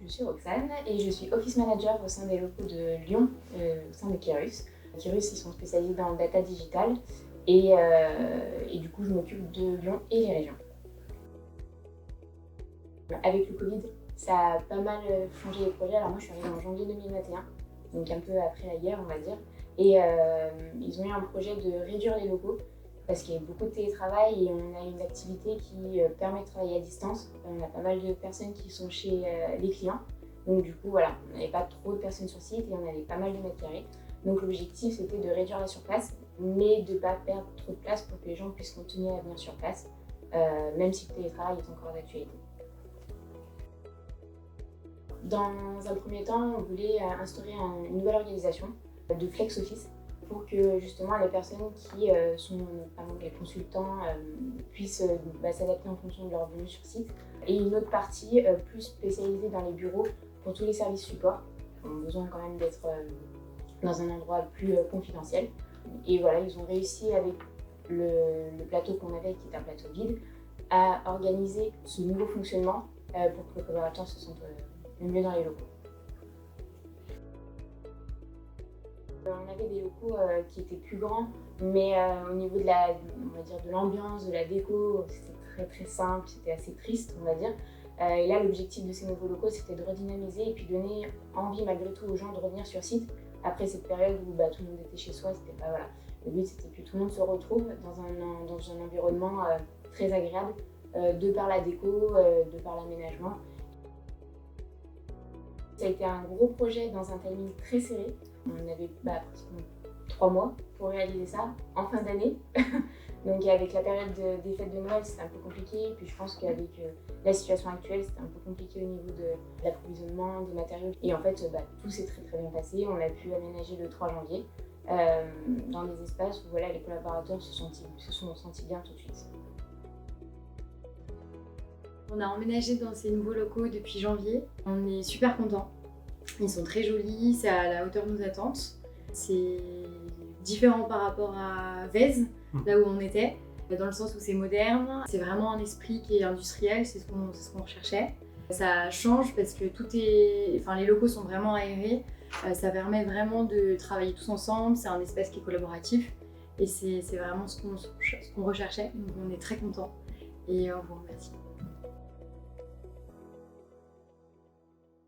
Je suis Roxane et je suis Office Manager au sein des locaux de Lyon, au sein de Kérus. Kérus, ils sont spécialisés dans le data digital et du coup, je m'occupe de Lyon et les régions. Avec le Covid, ça a pas mal changé les projets. Alors moi, je suis arrivée en janvier 2021, donc un peu après la guerre, on va dire. Et ils ont eu un projet de réduire les locaux parce qu'il y a beaucoup de télétravail et on a une activité qui permet de travailler à distance. On a pas mal de personnes qui sont chez les clients. Donc du coup, voilà, on n'avait pas trop de personnes sur site et on avait pas mal de mètres carrés. Donc l'objectif, c'était de réduire la surface, mais de ne pas perdre trop de place pour que les gens puissent continuer à venir sur place, même si le télétravail est encore d'actualité. Dans un premier temps, on voulait instaurer une nouvelle organisation de flex office pour que justement les personnes qui sont notamment les consultants puissent s'adapter en fonction de leur venue sur site, et une autre partie plus spécialisée dans les bureaux pour tous les services support qui ont besoin quand même d'être dans un endroit plus confidentiel. Et voilà, ils ont réussi avec le plateau qu'on avait, qui est un plateau vide, à organiser ce nouveau fonctionnement pour que les collaborateurs se sentent mieux dans les locaux. On avait des locaux qui étaient plus grands, mais au niveau de de l'ambiance, de la déco, c'était très très simple, c'était assez triste, on va dire. Et là, l'objectif de ces nouveaux locaux, c'était de redynamiser et puis donner envie malgré tout aux gens de revenir sur site après cette période où tout le monde était chez soi. C'était pas, voilà. Le but, c'était que tout le monde se retrouve dans un environnement très agréable, de par la déco, de par l'aménagement. Ça a été un gros projet dans un timing très serré. On avait pratiquement 3 mois pour réaliser ça en fin d'année. Donc avec la période des fêtes de Noël, c'était un peu compliqué. Puis je pense qu'avec la situation actuelle, c'était un peu compliqué au niveau de l'approvisionnement, des matériaux. Et en fait, tout s'est très très bien passé. On a pu aménager le 3 janvier dans des espaces où voilà, les collaborateurs se sont sentis bien tout de suite. On a emménagé dans ces nouveaux locaux depuis janvier. On est super contents. Ils sont très jolis, c'est à la hauteur de nos attentes. C'est différent par rapport à Vèze, là où on était, dans le sens où c'est moderne. C'est vraiment un esprit qui est industriel, c'est ce qu'on recherchait. Ça change parce que les locaux sont vraiment aérés. Ça permet vraiment de travailler tous ensemble. C'est un espace qui est collaboratif et c'est vraiment ce qu'on recherchait. Donc on est très contents et on vous remercie.